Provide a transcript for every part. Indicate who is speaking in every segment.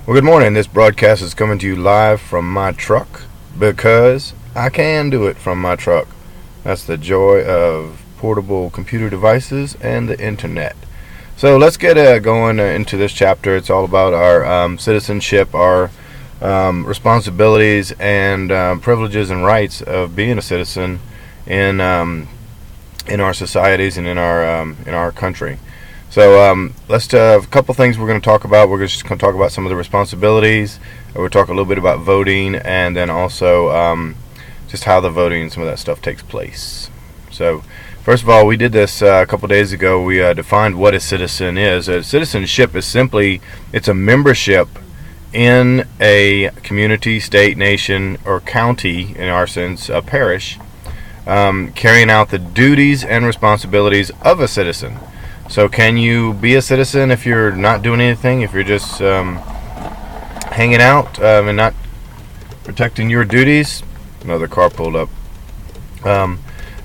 Speaker 1: Well, good morning. This broadcast is coming to you live from my truck because I can do it from my truck. That's the joy of portable computer devices and the internet. So let's get going into this chapter. It's all about our citizenship, our responsibilities and privileges and rights of being a citizen in our societies and in our country. So let's a couple things we're going to talk about. We're just going to talk about some of the responsibilities. We'll talk a little bit about voting, and then also just how the voting and some of that stuff takes place. So first of all, we did this a couple days ago. We defined what a citizen is. Citizenship is simply, it's a membership in a community, state, nation, or county, in our sense, a parish, carrying out the duties and responsibilities of a citizen. So can you be a citizen if you're not doing anything, if you're just hanging out and not protecting your duties? Another car pulled up.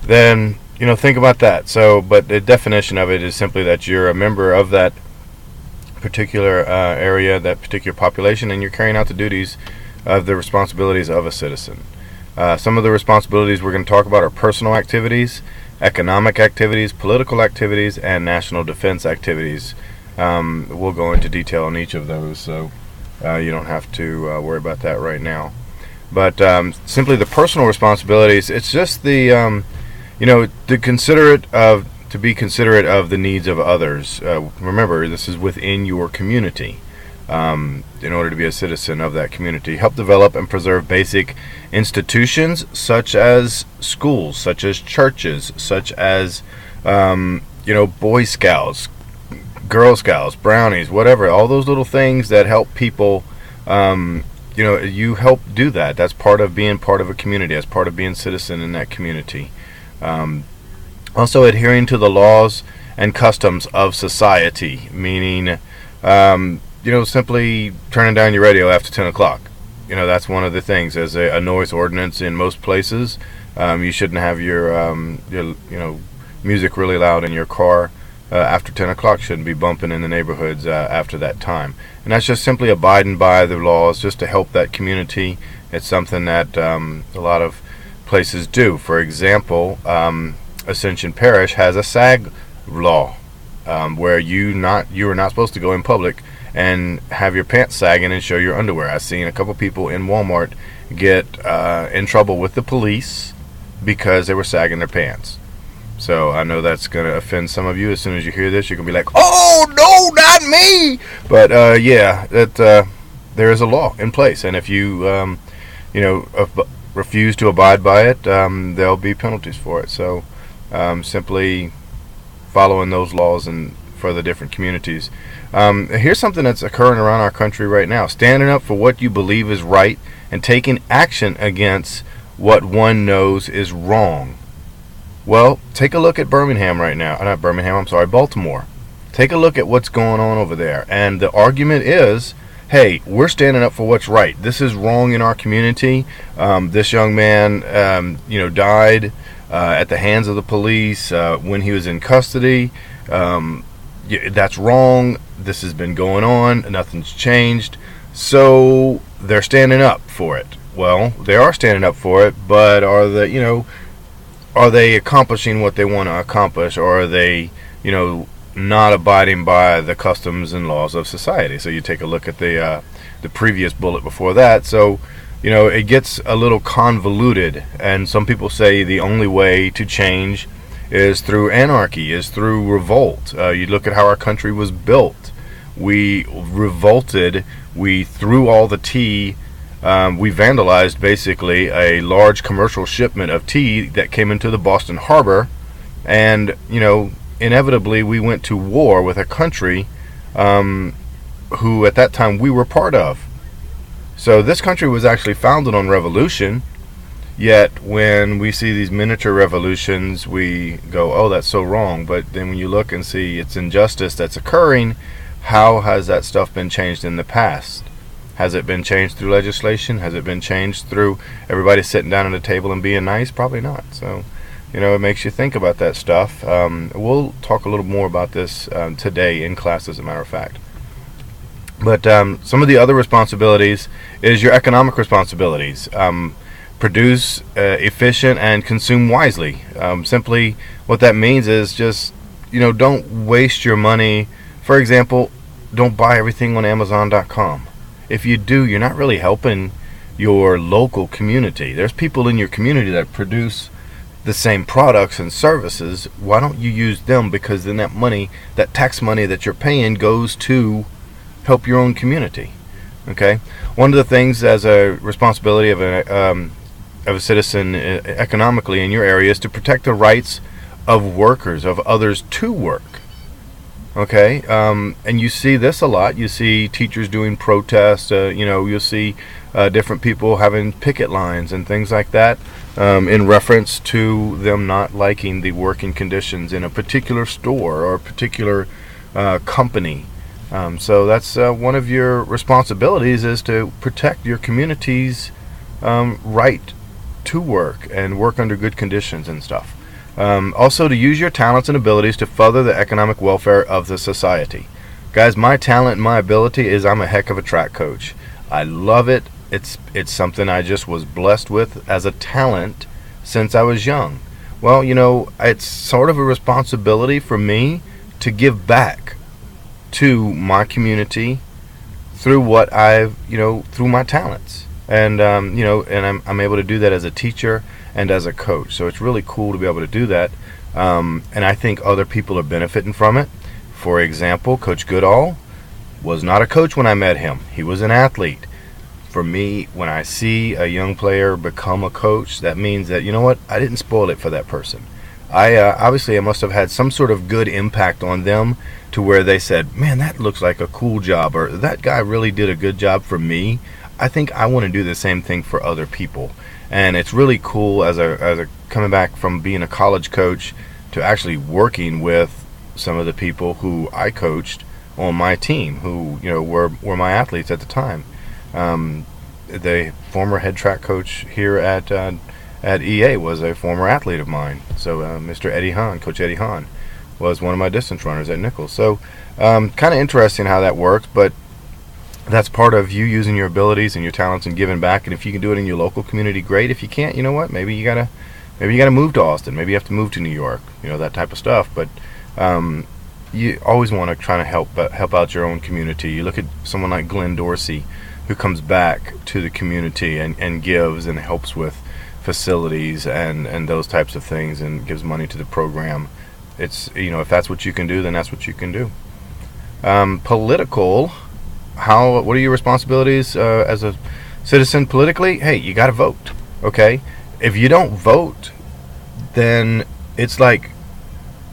Speaker 1: Then, think about that. So, but the definition of it is simply that you're a member of that particular area, that particular population, and you're carrying out the duties of the responsibilities of a citizen. Some of the responsibilities we're going to talk about are personal activities, economic activities, political activities, and national defense activities. We'll go into detail on each of those, so you don't have to worry about that right now. But simply the personal responsibilities, it's just the to be considerate of the needs of others. Remember, this is within your community. In order to be a citizen of that community, help develop and preserve basic institutions such as schools, such as churches, such as Boy Scouts, Girl Scouts, brownies, whatever, all those little things that help people. You help do that. That's part of being part of a community. That's part of being a citizen in that community. Also adhering to the laws and customs of society, meaning simply turning down your radio after 10 o'clock. That's one of the things. As a noise ordinance in most places, you shouldn't have your music really loud in your car after 10 o'clock. Shouldn't be bumping in the neighborhoods after that time. And that's just simply abiding by the laws just to help that community. It's something that a lot of places do. For example, Ascension Parish has a SAG law where you are not supposed to go in public and have your pants sagging and show your underwear. I've seen a couple people in Walmart get in trouble with the police because they were sagging their pants. So I know that's going to offend some of you. As soon as you hear this, you're going to be like, oh, no, not me! But there is a law in place. And if you, refuse to abide by it, there'll be penalties for it. So simply following those laws and for the different communities. Here's something that's occurring around our country right now. Standing up for what you believe is right and taking action against what one knows is wrong. Well, take a look at Birmingham right now. Not Birmingham, I'm sorry, Baltimore. Take a look at what's going on over there. And the argument is, hey, we're standing up for what's right. This is wrong in our community. This young man, died at the hands of the police when he was in custody. That's wrong. This has been going on. Nothing's changed. So they're standing up for it. Well, they are standing up for it, but are they accomplishing what they want to accomplish, or are they, not abiding by the customs and laws of society? So you take a look at the previous bullet before that. So, it gets a little convoluted, and some people say the only way to change is through anarchy, is through revolt. You look at how our country was built. We revolted. We threw all the tea. We vandalized basically a large commercial shipment of tea that came into the Boston Harbor, and inevitably we went to war with a country who at that time we were part of. So this country was actually founded on revolution. Yet when we see these miniature revolutions, we go, oh, that's so wrong. But then when you look and see it's injustice that's occurring, how has that stuff been changed in the past? Has it been changed through legislation? Has it been changed through everybody sitting down at a table and being nice? Probably not. So, it makes you think about that stuff. We'll talk a little more about this today in class, as a matter of fact. But some of the other responsibilities is your economic responsibilities. Produce efficient and consume wisely. Simply, what that means is just, don't waste your money. For example, don't buy everything on Amazon.com. If you do, you're not really helping your local community. There's people in your community that produce the same products and services. Why don't you use them? Because then that money, that tax money that you're paying, goes to help your own community. Okay, one of the things as a responsibility of a citizen economically in your area is to protect the rights of workers, of others to work. Okay, and you see this a lot. You see teachers doing protests. You'll see different people having picket lines and things like that in reference to them not liking the working conditions in a particular store or a particular company. So that's one of your responsibilities, is to protect your community's right to work and work under good conditions and stuff. Also, to use your talents and abilities to further the economic welfare of the society. Guys, my talent and my ability is I'm a heck of a track coach. I love it. It's something I just was blessed with as a talent since I was young. Well, it's sort of a responsibility for me to give back to my community through what I've, through my talents. And, and I'm able to do that as a teacher and as a coach. So it's really cool to be able to do that. And I think other people are benefiting from it. For example, Coach Goodall was not a coach when I met him. He was an athlete. For me, when I see a young player become a coach, that means that, I didn't spoil it for that person. Obviously I must have had some sort of good impact on them to where they said, man, that looks like a cool job, or that guy really did a good job for me. I think I want to do the same thing for other people. And it's really cool as a coming back from being a college coach to actually working with some of the people who I coached on my team, who were my athletes at the time. The former head track coach here at EA was a former athlete of mine. So Mr. Eddie Hahn, Coach Eddie Hahn, was one of my distance runners at Nichols. So kind of interesting how that works, but that's part of you using your abilities and your talents and giving back. And if you can do it in your local community, great. If you can't, maybe you gotta move to Austin. Maybe you have to move to New York. That type of stuff. But you always want to try to help out your own community. You look at someone like Glenn Dorsey, who comes back to the community and gives and helps with facilities and those types of things, and gives money to the program. It's if that's what you can do, then that's what you can do. Political. What are your responsibilities as a citizen politically? Hey, you got to vote. Okay, if you don't vote, then it's like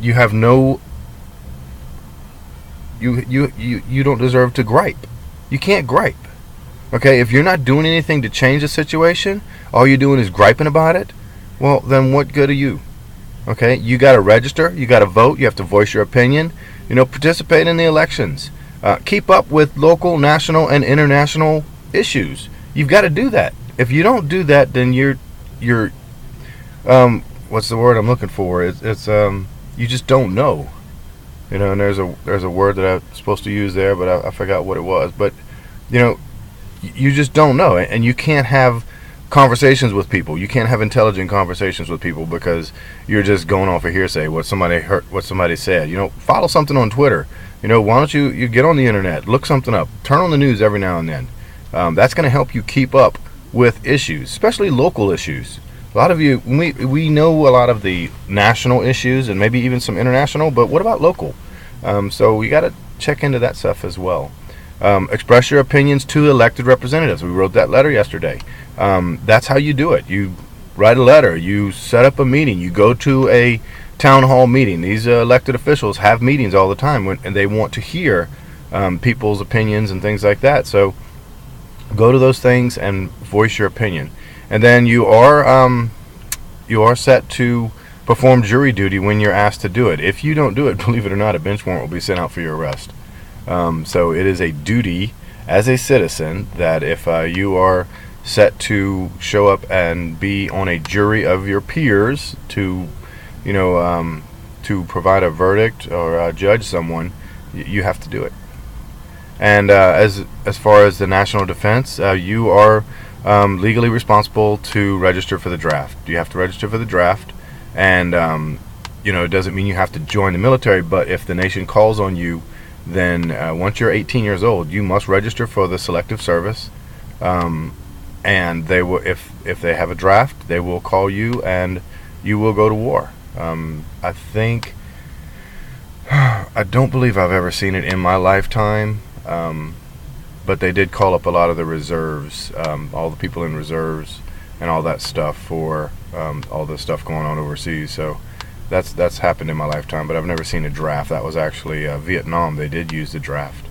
Speaker 1: you have no. You don't deserve to gripe. You can't gripe. Okay, if you're not doing anything to change the situation, all you're doing is griping about it. Well, then what good are you? Okay, you got to register. You got to vote. You have to voice your opinion. Participate in the elections. Keep up with local, national, and international issues. You've got to do that. If you don't do that, then you're what's the word I'm looking for? It's you just don't know. And there's a word that I'm supposed to use there, but I forgot what it was. But you just don't know, and you can't have conversations with people. You can't have intelligent conversations with people because you're just going off of hearsay, what somebody heard, what somebody said. Follow something on Twitter. Why don't you get on the internet, look something up, turn on the news every now and then. That's going to help you keep up with issues, especially local issues. A lot of you, we know a lot of the national issues and maybe even some international, but what about local? So you got to check into that stuff as well. Express your opinions to elected representatives. We wrote that letter yesterday. That's how you do it. You write a letter, you set up a meeting, you go to a town hall meeting. These elected officials have meetings all the time and they want to hear people's opinions and things like that. So go to those things and voice your opinion. And then you are set to perform jury duty when you're asked to do it. If you don't do it, believe it or not, a bench warrant will be sent out for your arrest. So it is a duty as a citizen that if you are set to show up and be on a jury of your peers to provide a verdict or judge someone, you have to do it. And as far as the national defense, you are legally responsible to register for the draft. You have to register for the draft, and it doesn't mean you have to join the military. But if the nation calls on you, then once you're 18 years old, you must register for the selective service. And they will, if they have a draft, they will call you, and you will go to war. I don't believe I've ever seen it in my lifetime, but they did call up a lot of the reserves, all the people in reserves, and all that stuff for all the stuff going on overseas. So that's happened in my lifetime, but I've never seen a draft. That was actually Vietnam. They did use the draft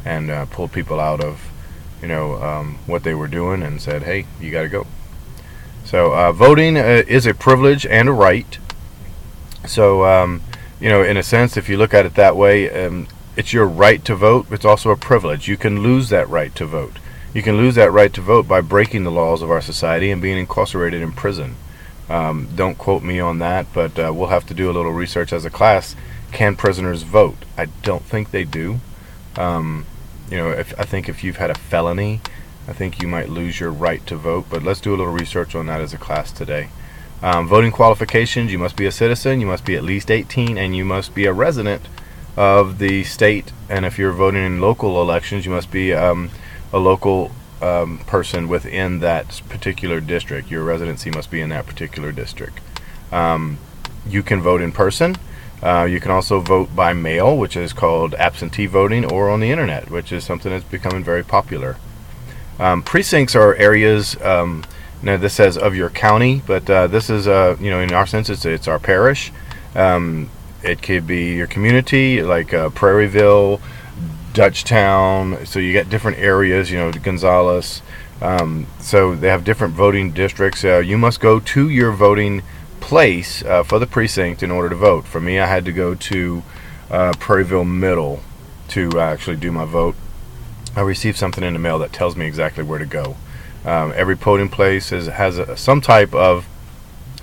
Speaker 1: and pulled people out of what they were doing and said, hey, you got to go. So voting is a privilege and a right. So in a sense, if you look at it that way, it's your right to vote. It's also a privilege. You can lose that right to vote. You can lose that right to vote by breaking the laws of our society and being incarcerated in prison. Don't quote me on that, but we'll have to do a little research as a class. Can prisoners vote? I don't think they do. I think if you've had a felony, I think you might lose your right to vote. But let's do a little research on that as a class today. Voting qualifications: you must be a citizen, you must be at least 18, and you must be a resident of the state. And if you're voting in local elections, you must be a local person within that particular district. Your residency must be in that particular district. You can vote in person. You can also vote by mail, which is called absentee voting, or on the internet, which is something that's becoming very popular. Precincts are areas. Now this says of your county, but this is in our sense it's our parish. It could be your community, like Prairieville, Dutchtown. So you get different areas, Gonzales. So they have different voting districts. You must go to your voting place for the precinct in order to vote. For me, I had to go to Prairieville Middle to actually do my vote. I received something in the mail that tells me exactly where to go. Every polling place has some type of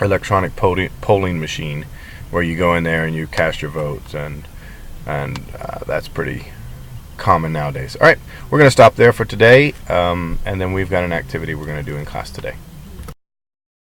Speaker 1: electronic polling machine where you go in there and you cast your votes, and that's pretty common nowadays. All right, we're going to stop there for today, and then we've got an activity we're going to do in class today.